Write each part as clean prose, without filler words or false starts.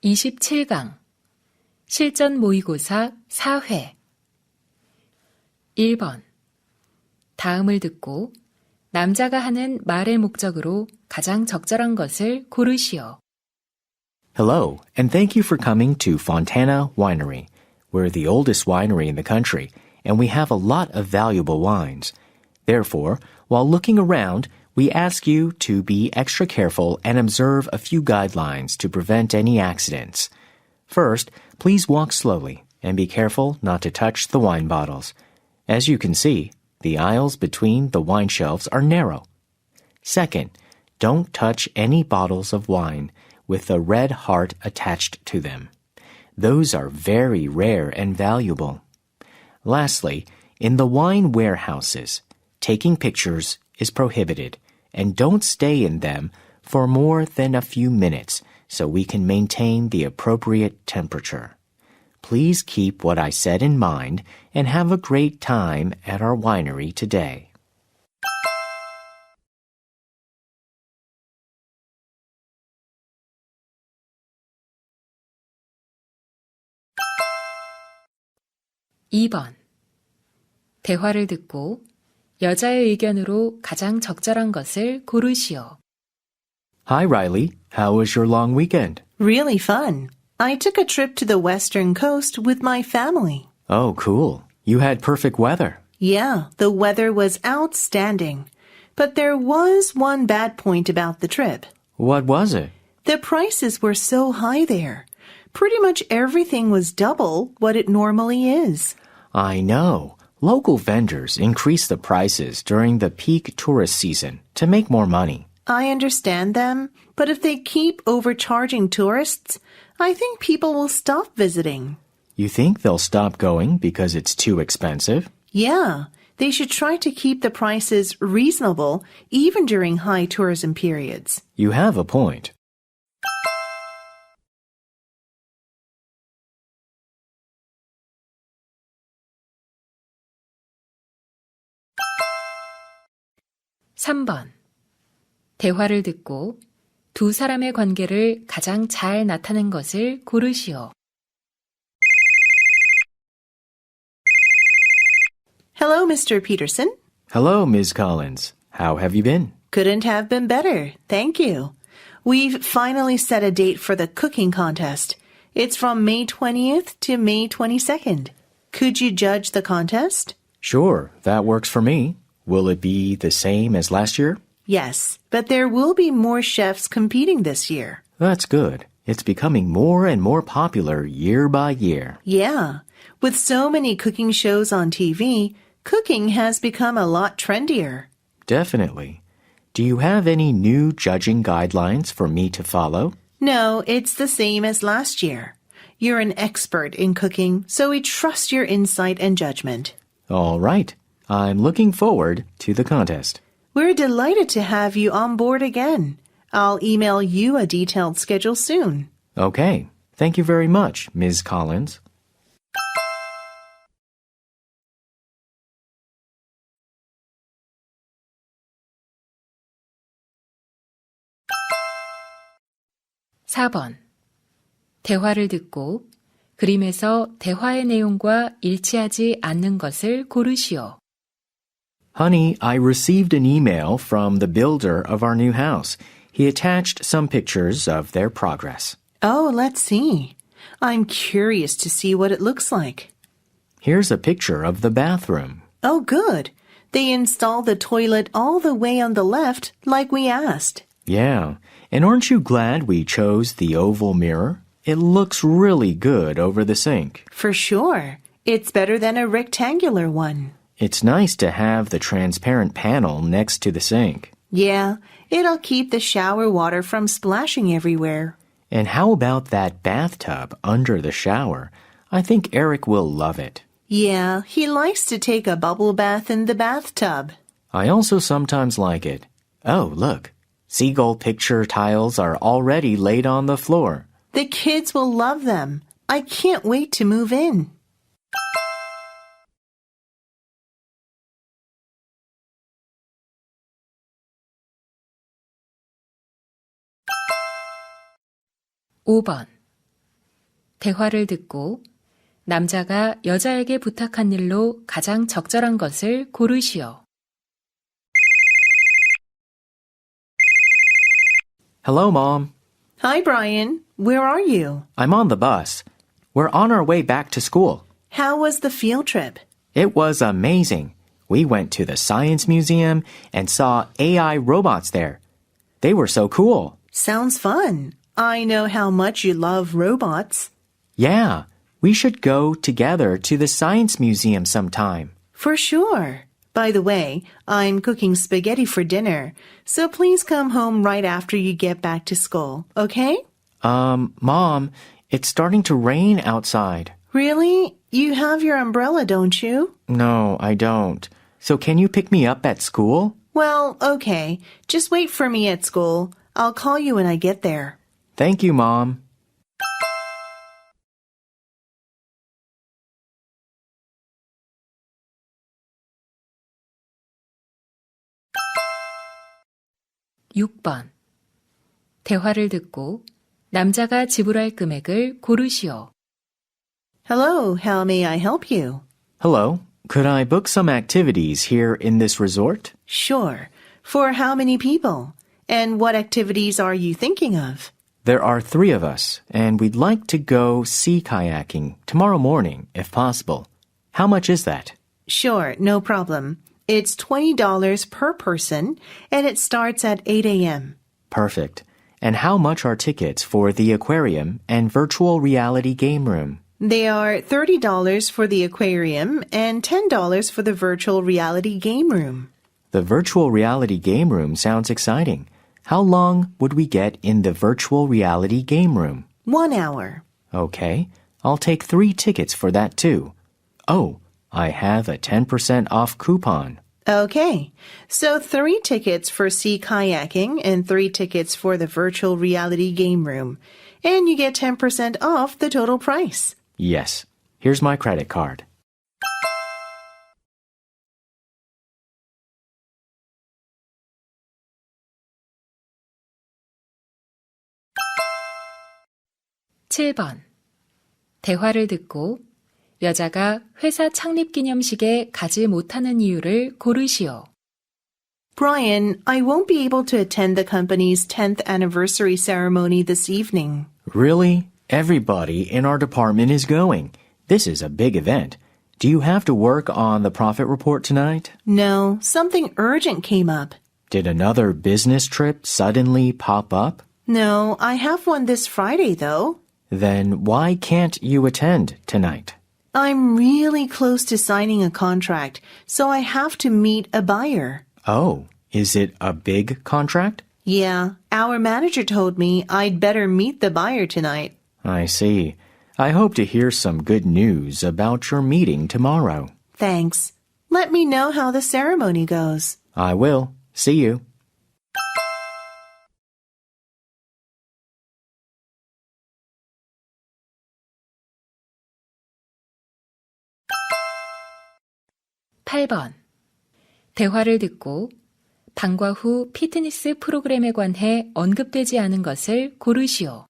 27강 실전 모의고사 4회 1번 다음을 듣고 남자가 하는 말의 목적으로 가장 적절한 것을 고르시오. Hello, and thank you for coming to Fontana Winery. We're the oldest winery in the country, and we have a lot of valuable wines. Therefore, while looking around, we ask you to be extra careful and observe a few guidelines to prevent any accidents. First, please walk slowly and be careful not to touch the wine bottles. As you can see, the aisles between the wine shelves are narrow. Second, don't touch any bottles of wine with a red heart attached to them. Those are very rare and valuable. Lastly, in the wine warehouses, taking pictures is prohibited, and don't stay in them for more than a few minutes so we can maintain the appropriate temperature. Please keep what I said in mind and have a great time at our winery today. (2번) 대화를 듣고 여자의 의견으로 가장 적절한 것을 고르시오. Hi, Riley. How was your long weekend? Really fun. I took a trip to the western coast with my family. Oh, cool. You had perfect weather. Yeah, the weather was outstanding. But there was one bad point about the trip. What was it? The prices were so high there. Pretty much everything was double what it normally is. I know. Local vendors increase the prices during the peak tourist season to make more money. I understand them, but if they keep overcharging tourists, I think people will stop visiting. You think they'll stop going because it's too expensive? Yeah, they should try to keep the prices reasonable even during high tourism periods. You have a point. (3번) 대화를 듣고 두 사람의 관계를 가장 잘 나타낸 것을 고르시오. Hello, Mr. Peterson. Hello, Ms. Collins. How have you been? Couldn't have been better. Thank you. We've finally set a date for the cooking contest. It's from May 20th to May 22nd. Could you judge the contest? Sure, that works for me. Will it be the same as last year? Yes, but there will be more chefs competing this year. That's good. It's becoming more and more popular year by year. Yeah. With so many cooking shows on TV, cooking has become a lot trendier. Definitely. Do you have any new judging guidelines for me to follow? No, it's the same as last year. You're an expert in cooking, so we trust your insight and judgment. All right. I'm looking forward to the contest. We're delighted to have you on board again. I'll email you a detailed schedule soon. Okay. Thank you very much, Ms. Collins. (4번) 대화를 듣고 그림에서 대화의 내용과 일치하지 않는 것을 고르시오. Honey, I received an email from the builder of our new house. He attached some pictures of their progress. Oh, let's see. I'm curious to see what it looks like. Here's a picture of the bathroom. Oh, good. They installed the toilet all the way on the left, like we asked. Yeah, and aren't you glad we chose the oval mirror? It looks really good over the sink. For sure. It's better than a rectangular one. It's nice to have the transparent panel next to the sink. Yeah, it'll keep the shower water from splashing everywhere. And how about that bathtub under the shower? I think Eric will love it. Yeah, he likes to take a bubble bath in the bathtub. I also sometimes like it. Oh, look. Seagull picture tiles are already laid on the floor. The kids will love them. I can't wait to move in. (5번) 대화를 듣고 남자가 여자에게 부탁한 일로 가장 적절한 것을 고르시오. Hello, Mom. Hi, Brian. Where are you? I'm on the bus. We're on our way back to school. How was the field trip? It was amazing. We went to the Science Museum and saw AI robots there. They were so cool. Sounds fun. I know how much you love robots. Yeah, we should go together to the Science Museum sometime. For sure. By the way, I'm cooking spaghetti for dinner, so please come home right after you get back to school, okay? Mom, it's starting to rain outside. Really? You have your umbrella, don't you? No, I don't. So can you pick me up at school? Well, okay. Just wait for me at school. I'll call you when I get there. Thank you, Mom. 육 번 대화를 듣고 남자가 지불할 금액을 고르시오. Hello, how may I help you? Hello. Could I book some activities here in this resort? Sure. For how many people? And what activities are you thinking of? There are 3 of us, and we'd like to go sea kayaking tomorrow morning, if possible. How much is that? Sure, no problem. It's $20 per person, and it starts at 8 a.m. Perfect. And how much are tickets for the aquarium and virtual reality game room? They are $30 for the aquarium and $10 for the virtual reality game room. The virtual reality game room sounds exciting. How long would we get in the virtual reality game room? 1 hour. Okay, I'll take 3 tickets for that too. Oh, I have a 10% off coupon. Okay, so 3 tickets for sea kayaking and 3 tickets for the virtual reality game room. And you get 10% off the total price. Yes, here's my credit card. 칠 번 대화를 듣고 여자가 회사 창립 기념식에 가지 못하는 이유를 고르시오. Brian, I won't be able to attend the company's 10th anniversary ceremony this evening. Really? Everybody in our department is going. This is a big event. Do you have to work on the profit report tonight? No, something urgent came up. Did another business trip suddenly pop up? No, I have one this Friday, though. Then why can't you attend tonight? I'm really close to signing a contract, so I have to meet a buyer. Oh, is it a big contract? Yeah, our manager told me I'd better meet the buyer tonight. I see. I hope to hear some good news about your meeting tomorrow. Thanks. Let me know how the ceremony goes. I will. See you. 팔 번 대화를 듣고 방과 후 피트니스 프로그램에 관해 언급되지 않은 것을 고르시오.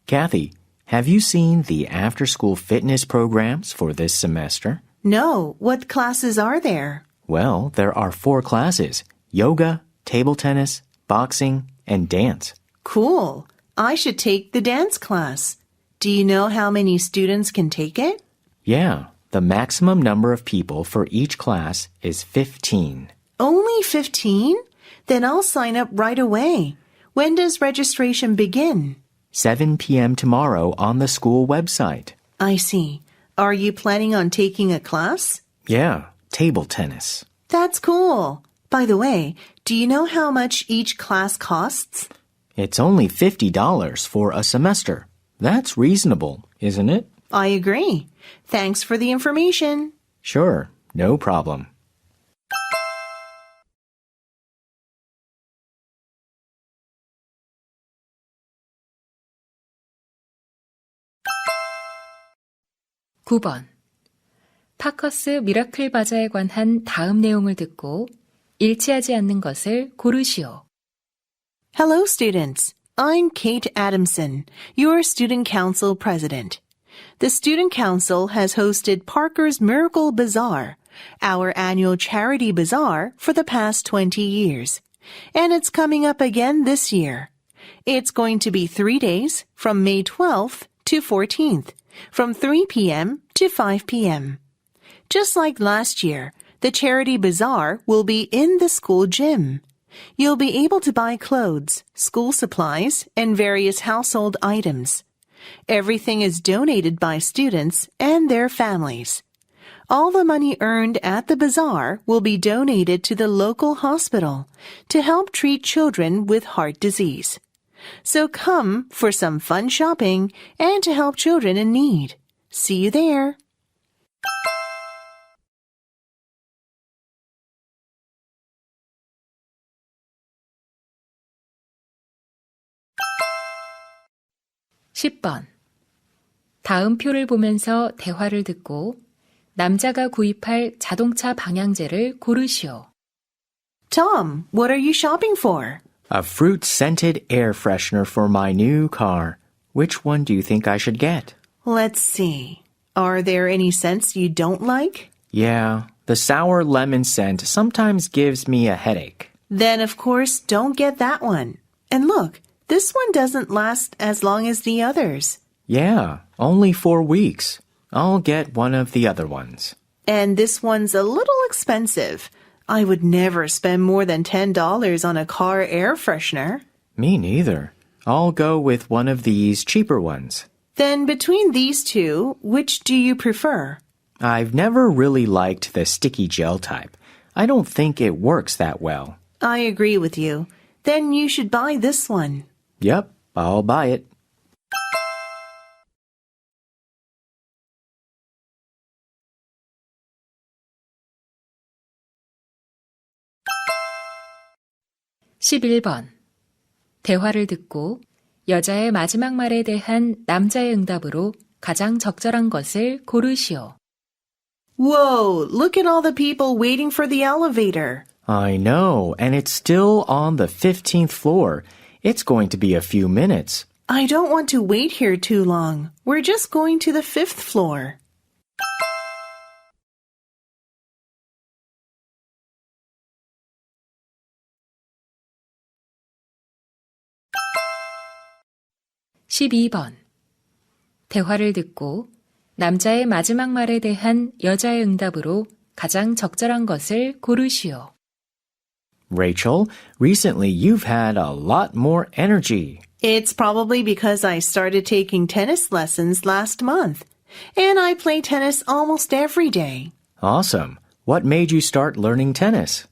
Kathy, have you seen the after-school fitness programs for this semester? No, what classes are there? Well, there are 4 classes: yoga, table tennis, boxing, and dance. Cool. I should take the dance class. Do you know how many students can take it? Yeah, the maximum number of people for each class is 15. Only 15? Then I'll sign up right away. When does registration begin? 7 p.m. tomorrow on the school website. I see. Are you planning on taking a class? Yeah, table tennis. That's cool. By the way, do you know how much each class costs? It's only $50 for a semester. That's reasonable, isn't it? I agree. Thanks for the information. Sure, no problem. 구 번 파커스 미라클 바자에 관한 다음 내용을 듣고 일치하지 않는 것을 고르시오. Hello, students. I'm Kate Adamson, your Student Council President. The Student Council has hosted Parker's Miracle Bazaar, our annual charity bazaar, for the past 20 years. And it's coming up again this year. It's going to be 3 days, from May 12th to 14th, from 3 p.m. to 5 p.m. Just like last year, the charity bazaar will be in the school gym. You'll be able to buy clothes, school supplies, and various household items. Everything is donated by students and their families. All the money earned at the bazaar will be donated to the local hospital to help treat children with heart disease. So come for some fun shopping and to help children in need. See you there. (10번) 다음 표를 보면서 대화를 듣고 남자가 구입할 자동차 방향제를 고르시오. Tom, what are you shopping for? A fruit-scented air freshener for my new car. Which one do you think I should get? Let's see. Are there any scents you don't like? Yeah, the sour lemon scent sometimes gives me a headache. Then, of course, don't get that one. And look, this one doesn't last as long as the others. Yeah, only 4 weeks. I'll get one of the other ones. And this one's a little expensive. I would never spend more than $10 on a car air freshener. Me neither. I'll go with one of these cheaper ones. Then between these two, which do you prefer? I've never really liked the sticky gel type. I don't think it works that well. I agree with you. Then you should buy this one. Yep, I'll buy it. (11번) 대화를 듣고 여자의 마지막 말에 대한 남자의 응답으로 가장 적절한 것을 고르시오. Whoa, look at all the people waiting for the elevator. I know, and it's still on the 15th floor. It's going to be a few minutes. I don't want to wait here too long. We're just going to the 5th floor. (12번) 대화를 듣고 남자의 마지막 말에 대한 여자의 응답으로 가장 적절한 것을 고르시오. Rachel, recently you've had a lot more energy. It's probably because I started taking tennis lessons last month. And I play tennis almost every day. Awesome. What made you start learning tennis?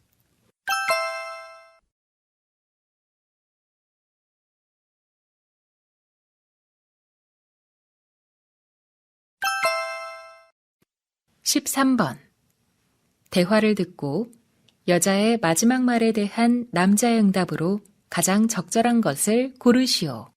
(13번) 대화를 듣고 여자의 마지막 말에 대한 남자의 응답으로 가장 적절한 것을 고르시오.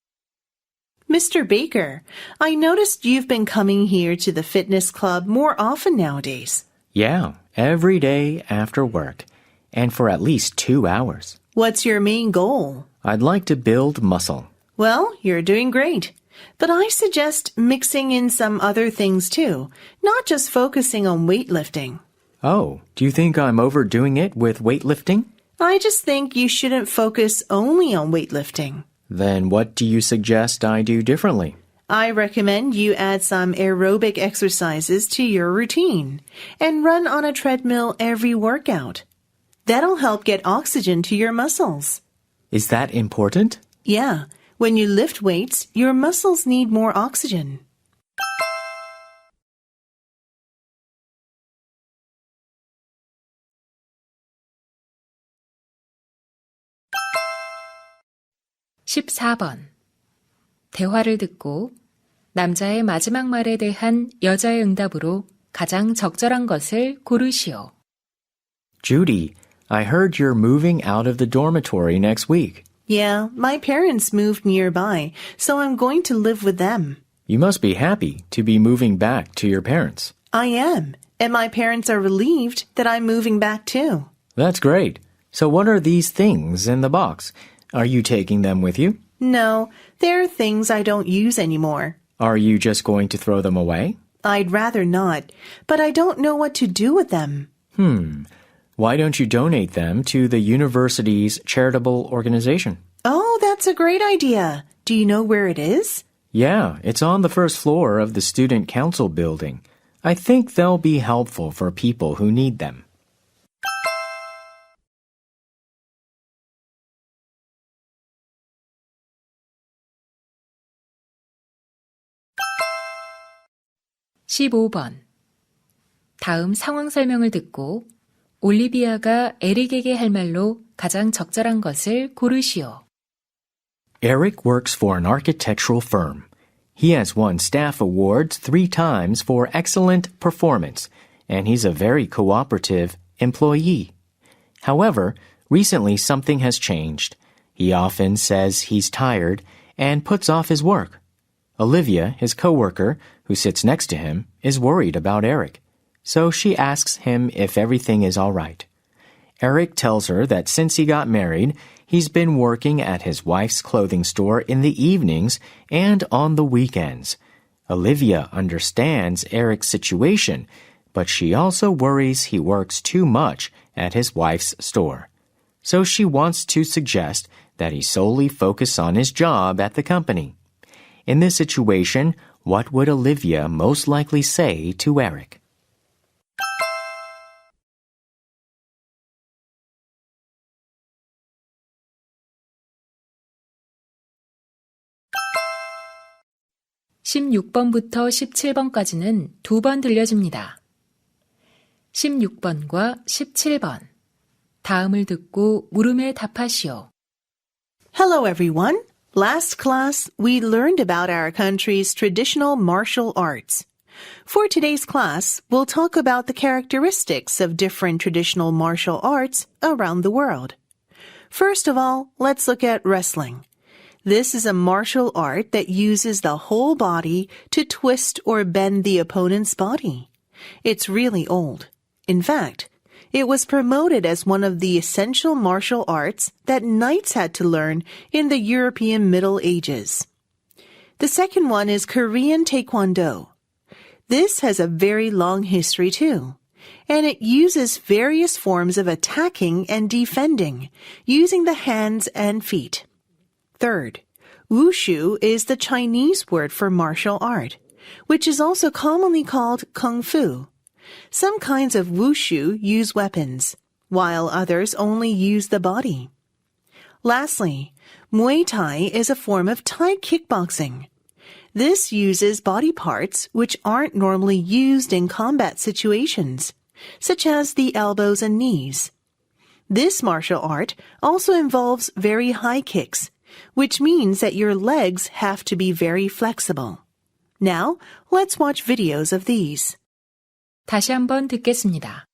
Mr. Baker, I noticed you've been coming here to the fitness club more often nowadays. Yeah, every day after work, and for at least 2 hours. What's your main goal? I'd like to build muscle. Well, you're doing great. But I suggest mixing in some other things too, not just focusing on weightlifting. Oh, do you think I'm overdoing it with weightlifting? I just think you shouldn't focus only on weightlifting. Then what do you suggest I do differently? I recommend you add some aerobic exercises to your routine and run on a treadmill every workout. That'll help get oxygen to your muscles. Is that important? Yeah, when you lift weights, your muscles need more oxygen. (14번) 대화를 듣고 남자의 마지막 말에 대한 여자의 응답으로 가장 적절한 것을 고르시오. Judy, I heard you're moving out of the dormitory next week. Yeah, my parents moved nearby, so I'm going to live with them. You must be happy to be moving back to your parents. I am, and my parents are relieved that I'm moving back too. That's great. So what are these things in the box? Are you taking them with you? No, they're things I don't use anymore. Are you just going to throw them away? I'd rather not, but I don't know what to do with them. Why don't you donate them to the university's charitable organization? Oh, that's a great idea. Do you know where it is? Yeah, it's on the first floor of the student council building. I think they'll be helpful for people who need them. (15번) 다음 상황 설명을 듣고 올리비아가 에릭에게 할 말로 가장 적절한 것을 고르시오. Eric works for an architectural firm. He has won staff awards 3 times for excellent performance, and he's a very cooperative employee. However, recently something has changed. He often says he's tired and puts off his work. Olivia, his coworker, who sits next to him, is worried about Eric. So she asks him if everything is all right. Eric tells her that since he got married, he's been working at his wife's clothing store in the evenings and on the weekends. Olivia understands Eric's situation, but she also worries he works too much at his wife's store. So she wants to suggest that he solely focus on his job at the company. In this situation, what would Olivia most likely say to Eric? (16번부터 17번까지는 2번 들려줍니다. 16번과 17번 다음을 듣고 물음에 답하시오. Hello, everyone. Last class, we learned about our country's traditional martial arts. For today's class, we'll talk about the characteristics of different traditional martial arts around the world. First of all, let's look at wrestling. This is a martial art that uses the whole body to twist or bend the opponent's body. It's really old. In fact, it was promoted as one of the essential martial arts that knights had to learn in the European Middle Ages. The second one is Korean Taekwondo. This has a very long history too, and it uses various forms of attacking and defending, using the hands and feet. Third, wushu is the Chinese word for martial art, which is also commonly called kung fu. Some kinds of wushu use weapons, while others only use the body. Lastly, Muay Thai is a form of Thai kickboxing. This uses body parts which aren't normally used in combat situations, such as the elbows and knees. This martial art also involves very high kicks, which means that your legs have to be very flexible. Now, let's watch videos of these. 다시 한번 듣겠습니다.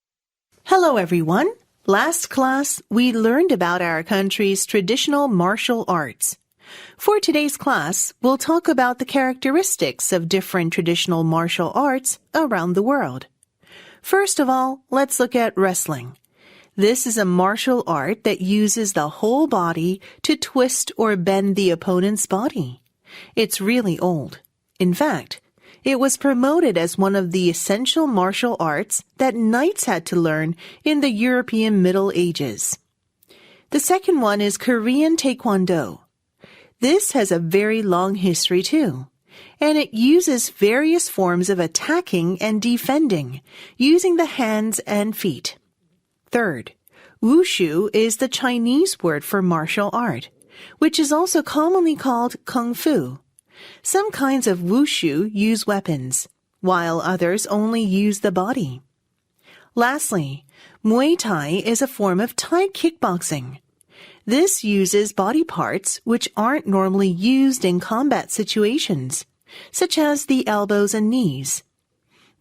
Hello, everyone. Last class, we learned about our country's traditional martial arts. For today's class, we'll talk about the characteristics of different traditional martial arts around the world. First of all, let's look at wrestling. This is a martial art that uses the whole body to twist or bend the opponent's body. It's really old. In fact, it was promoted as one of the essential martial arts that knights had to learn in the European Middle Ages. The second one is Korean Taekwondo. This has a very long history too, and it uses various forms of attacking and defending, using the hands and feet. Third, wushu is the Chinese word for martial art, which is also commonly called kung fu. Some kinds of wushu use weapons, while others only use the body. Lastly, Muay Thai is a form of Thai kickboxing. This uses body parts which aren't normally used in combat situations, such as the elbows and knees.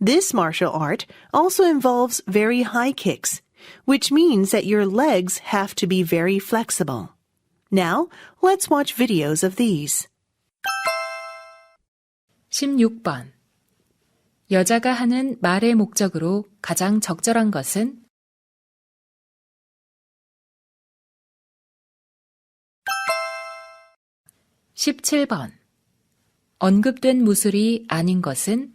This martial art also involves very high kicks, which means that your legs have to be very flexible. Now, let's watch videos of these. 16번 여자가 하는 말의 목적으로 가장 적절한 것은 17번. 언급된 무술이 아닌 것은